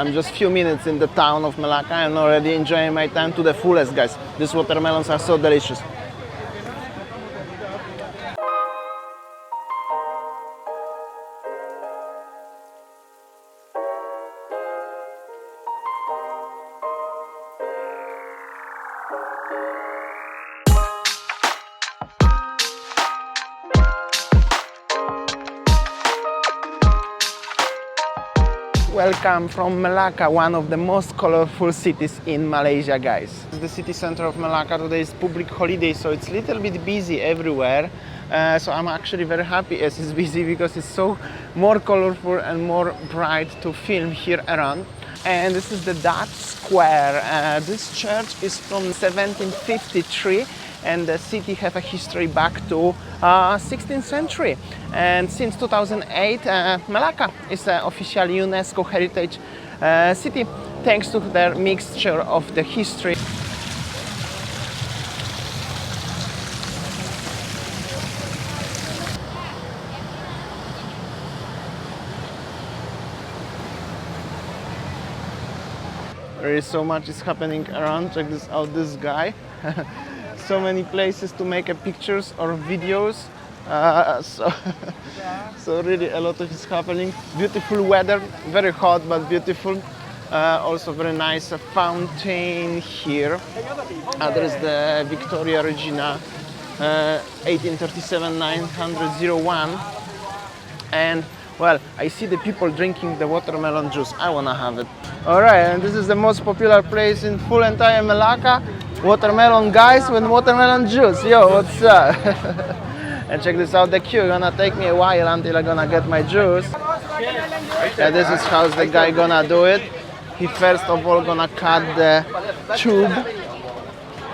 I'm just few minutes in the town of Malacca. I'm already enjoying my time to the fullest, guys. These watermelons are so delicious. Welcome from Malacca, one of the most colorful cities in Malaysia, guys. The city center of Malacca today is public holiday, so it's a little bit busy everywhere. So I'm actually very happy as it's busy because it's so more colorful and more bright to film here around. And this is the Dutch Square. This church is from 1753. And the city have a history back to 16th century, and since 2008 Malacca is an official UNESCO heritage city thanks to their mixture of the history. There is so much is happening around. Check this out, this guy. So many places to make pictures or videos, so really a lot of is happening. Beautiful weather, very hot but beautiful. Also very nice fountain here. There is the Victoria Regina 1837-901, and well, I see the people drinking the watermelon juice. I wanna have it. All right, and this is the most popular place in full entire Malacca. Watermelon guys with watermelon juice. Yo, what's up? And check this out, the queue. Gonna take me a while until I'm gonna get my juice. Yeah, this is how the guy gonna do it. He first of all gonna cut the tube.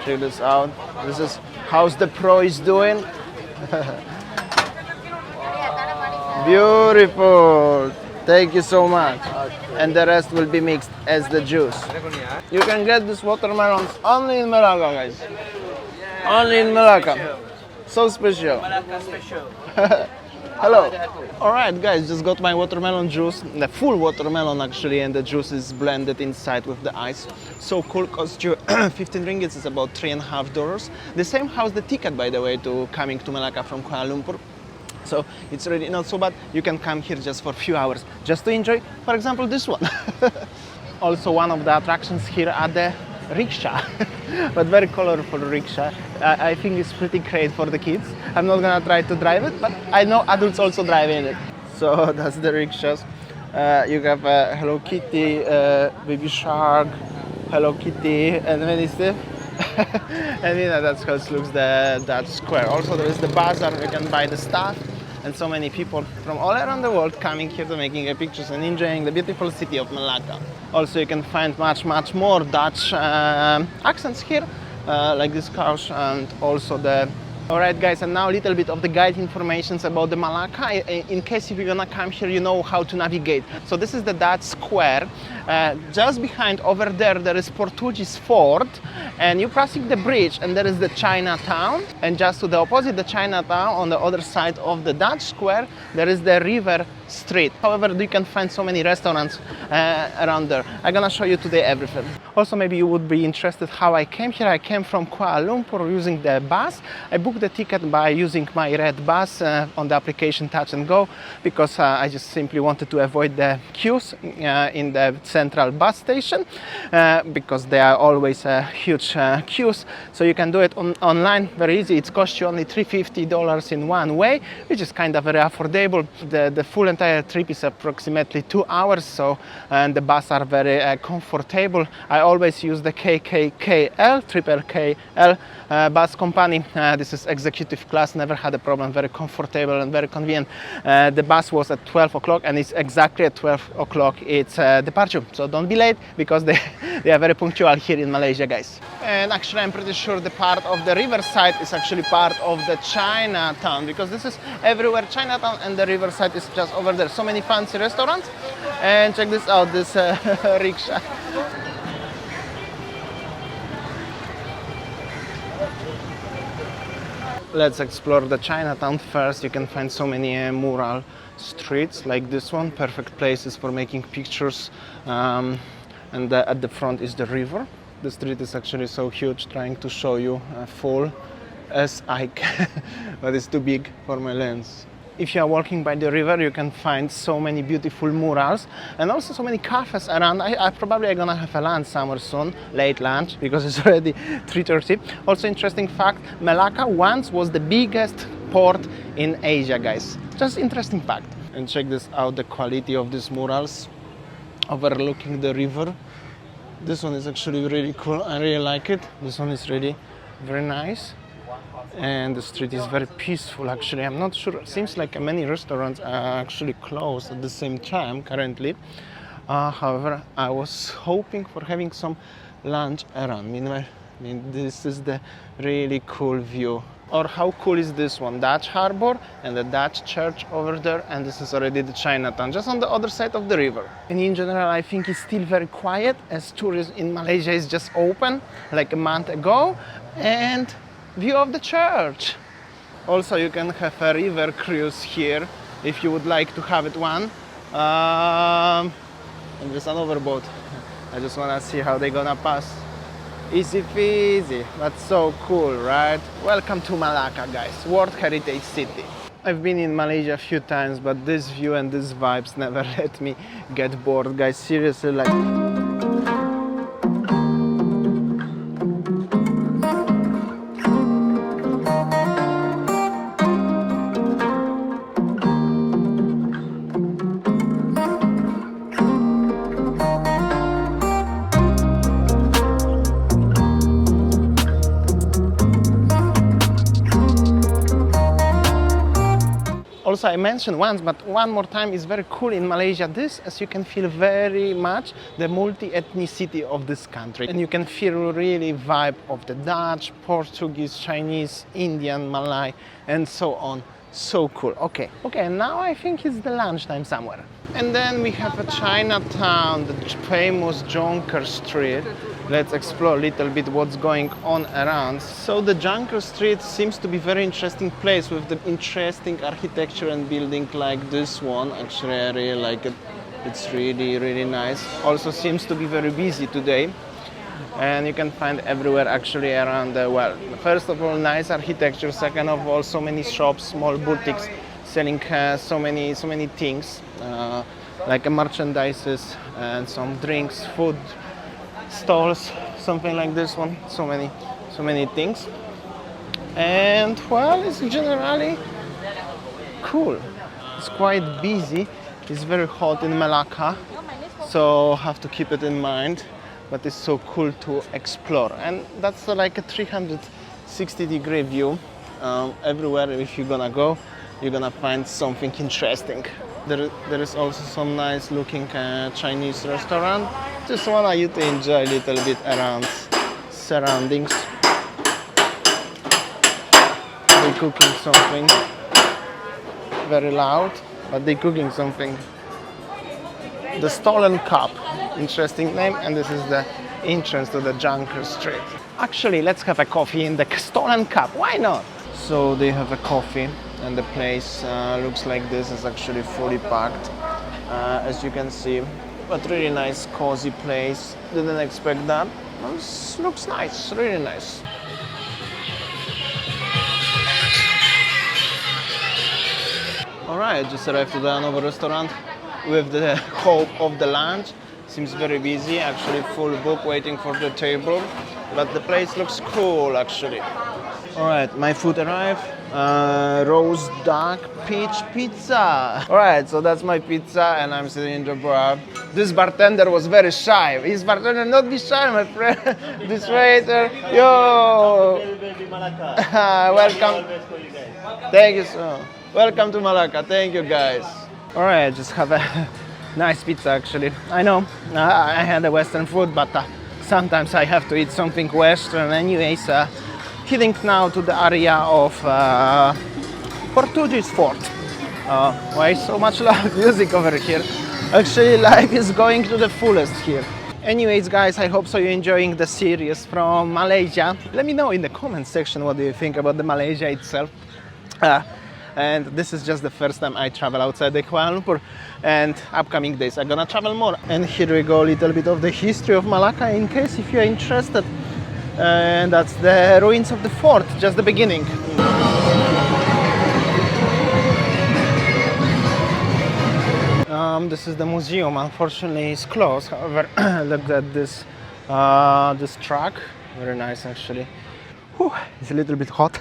Check this out. This is how the pro is doing. Beautiful. Thank you so much. And the rest will be mixed as the juice. You can get these watermelons only in Malacca, guys. Only in Malacca. So special. Hello. Alright guys, just got my watermelon juice. The full watermelon actually, and the juice is blended inside with the ice. So cool, cost you 15 ringgits, is about $3.50. The same house the ticket, by the way, to coming to Malacca from Kuala Lumpur. So it's really not so bad. You can come here just for a few hours just to enjoy, for example, this one. Also one of the attractions here are the rickshaw, but very colorful rickshaw. I think it's pretty great for the kids. I'm not gonna try to drive it, but I know adults also drive in it. So that's the rickshaws. You have a Hello Kitty, Baby Shark, Hello Kitty, and many stuff. And you know, that's how it looks, the Dutch Square. Also there is the bazaar, you can buy the stuff. And so many people from all around the world coming here to making pictures and enjoying the beautiful city of Malacca. Also you can find much more Dutch accents here, like this couch, and also the... Alright guys, and now a little bit of the guide information about the Malacca. In case if you're gonna come here, you know how to navigate. So this is the Dutch Square. Just behind over there is Portuguese Fort, and you're crossing the bridge and there is the Chinatown, and just to the opposite the Chinatown, on the other side of the Dutch Square, there is the River Street. However, you can find so many restaurants around there. I'm gonna show you today everything. Also, maybe you would be interested how I came here. I came from Kuala Lumpur using the bus. I booked the ticket by using my red bus on the application Touch and Go, because I just simply wanted to avoid the queues in the central bus station, because there are always huge queues. So you can do it online, very easy. It costs you only $350 in one way, which is kind of very affordable. The full entire trip is approximately 2 hours, so and the bus are very comfortable. I always use the KKKL bus company. This is executive class, never had a problem, very comfortable and very convenient. The bus was at 12 o'clock and it's exactly at 12 o'clock it's departure, so don't be late, because they are very punctual here in Malaysia, guys. And actually I'm pretty sure the part of the riverside is actually part of the Chinatown, because this is everywhere Chinatown and the riverside is just over there. So many fancy restaurants. And check this out, this rickshaw. Let's explore the Chinatown first. You can find so many mural streets like this one, perfect places for making pictures. And at the front is the river. The street is actually so huge, trying to show you full as I can, but it's too big for my lens. If you are walking by the river, you can find so many beautiful murals and also so many cafes around. I probably am gonna have a lunch somewhere soon, late lunch, because it's already 3:30. Also interesting fact, Malacca once was the biggest port in Asia, guys. Just interesting fact. And check this out, the quality of these murals overlooking the river. This one is actually really cool. I really like it. This one is really very nice. And the street is very peaceful actually. I'm not sure, it seems like many restaurants are actually closed at the same time currently. However, I was hoping for having some lunch around. Meanwhile, this is the really cool view. Or how cool is this one? Dutch harbor and the Dutch church over there, and this is already the Chinatown, just on the other side of the river. And in general, I think it's still very quiet as tourism in Malaysia is just open like a month ago. And view of the church. Also, you can have a river cruise here if you would like to have it one. And there's another boat. I just wanna see how they're gonna pass. Easy peasy, that's so cool, right? Welcome to Malacca, guys, World Heritage City. I've been in Malaysia a few times, but this view and these vibes never let me get bored, guys. Seriously, like. Also, I mentioned once, but one more time, is very cool in Malaysia. This, as you can feel very much the multi-ethnicity of this country. And you can feel really vibe of the Dutch, Portuguese, Chinese, Indian, Malay, and so on. So cool. Okay, now I think it's the lunchtime somewhere. And then we have a Chinatown, the famous Jonker Street. Let's explore a little bit what's going on around. So the Jonker Street seems to be a very interesting place with the interesting architecture and building like this one. Actually, I really like it. It's really, really nice. Also seems to be very busy today. And you can find everywhere actually around the world. First of all, nice architecture. Second of all, so many shops, small boutiques selling so many things like merchandises and some drinks, food stalls, something like this one. So many things. And well, it's generally cool. It's quite busy. It's very hot in Malacca, so have to keep it in mind. But it's so cool to explore, and that's like a 360-degree view. Everywhere if you're gonna go, you're gonna find something interesting. There is also some nice looking Chinese restaurant. Just want you to enjoy a little bit around surroundings. They're cooking something very loud, but they're cooking something. The Stolen Cup, interesting name, and this is the entrance to the Jonker Street. Actually, let's have a coffee in the Stolen Cup, why not? So they have a coffee, and the place looks like this. It's actually fully packed, as you can see. But really nice, cozy place. Didn't expect that. This looks nice, really nice. Alright, just arrived to the another restaurant with the hope of the lunch. Seems very busy, actually full book waiting for the table, but the place looks cool actually. Alright, my food arrived. Roast duck peach pizza. Alright, so that's my pizza and I'm sitting in the bar. This bartender was very shy. His bartender, not be shy, my friend. This waiter, yo! Welcome. Thank you so much. Welcome to Malacca, thank you guys. Alright, just have a nice pizza actually. I know, I had a Western food, but sometimes I have to eat something Western anyways. Heading now to the area of Portuguese Fort. Why so much loud music over here? Actually, life is going to the fullest here. Anyways guys, I hope so you're enjoying the series from Malaysia. Let me know in the comment section what do you think about the Malaysia itself. and this is just the first time I travel outside the Kuala Lumpur, and upcoming days I'm gonna travel more. And here we go, a little bit of the history of Malacca in case if you're interested. And that's the ruins of the fort, just the beginning. This is the museum. Unfortunately, it's closed. However, look at this this truck. Very nice, actually. Whew, it's a little bit hot.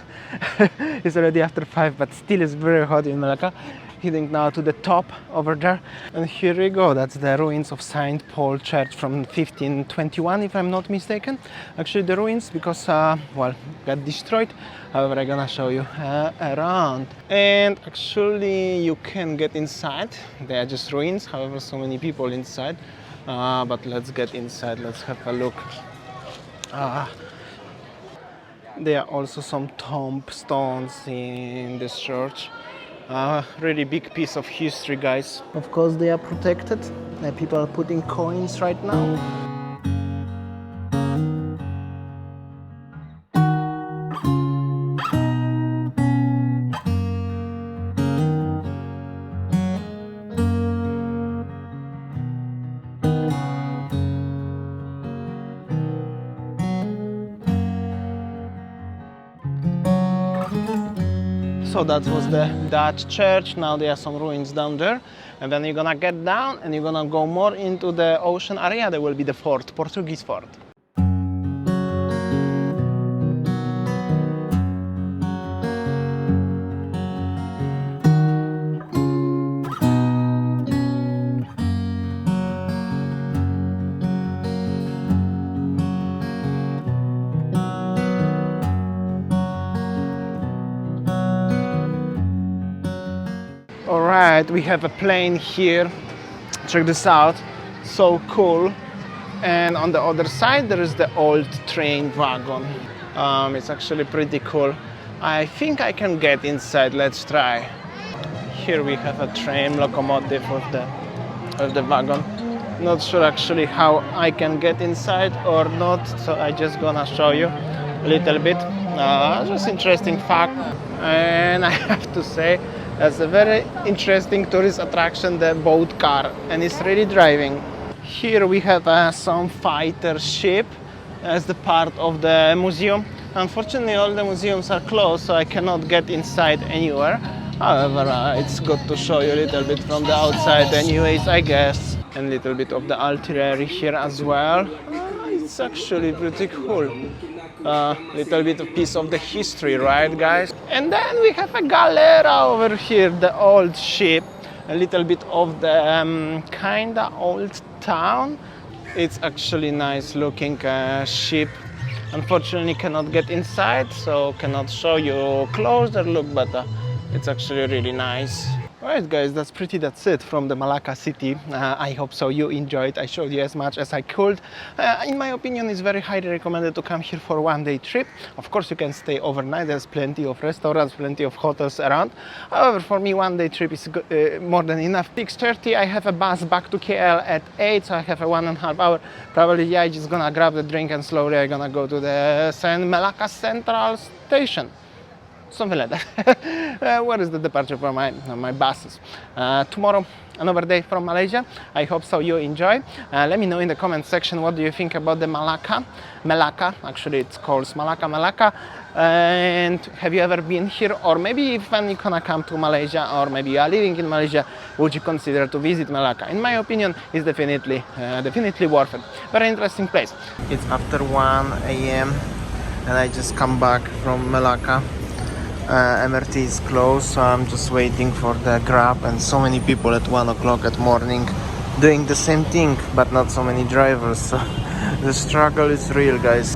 It's already after 5, but still it's very hot in Malacca. Heading now to the top over there, and here we go. That's the ruins of Saint Paul Church from 1521, if I'm not mistaken. Actually, the ruins, because well, got destroyed. However, I'm gonna show you around, and actually you can get inside. They are just ruins. However, so many people inside. But let's get inside. Let's have a look. There are also some tombstones in this church. Really big piece of history, guys. Of course, they are protected. People are putting coins right now. So that was the Dutch church. Now there are some ruins down there, and then you're gonna get down and you're gonna go more into the ocean area. There will be the fort, Portuguese Fort. Alright, we have a plane here. Check this out. So cool. And on the other side there is the old train wagon. It's actually pretty cool. I think I can get inside. Let's try. Here we have a train locomotive of the wagon. Not sure actually how I can get inside or not, so I just gonna show you a little bit. Just interesting fact. And I have to say, that's a very interesting tourist attraction, the boat car, and it's really driving. Here we have some fighter ship as the part of the museum. Unfortunately, all the museums are closed, so I cannot get inside anywhere. However, it's good to show you a little bit from the outside anyways, I guess. And a little bit of the artillery here as well. It's actually pretty cool. Little bit of piece of the history, right, guys? And then we have a galera over here, the old ship, a little bit of the kinda old town. It's actually nice looking ship. Unfortunately cannot get inside, so cannot show you closer look, but it's actually really nice. Alright guys, that's it from the Malacca city. I hope so you enjoyed. I showed you as much as I could. In my opinion, it's very highly recommended to come here for one-day trip. Of course, you can stay overnight. There's plenty of restaurants, plenty of hotels around. However, for me, one-day trip is more than enough. 6:30, I have a bus back to KL at 8, so I have a 1.5 hour. Probably, yeah, I'm just gonna grab the drink and slowly I'm gonna go to the Malacca Central Station. Something like that. Where is the departure for my buses? Tomorrow, another day from Malaysia. I hope so you enjoy. Let me know in the comment section what do you think about the Malacca. Actually, it's called Malacca. And have you ever been here? Or maybe when you're gonna come to Malaysia, or maybe you are living in Malaysia, would you consider to visit Malacca? In my opinion, it's definitely worth it. Very interesting place. It's after 1 a.m. and I just come back from Malacca. MRT is closed, so I'm just waiting for the Grab, and so many people at 1 o'clock at morning doing the same thing, but not so many drivers, so the struggle is real, guys.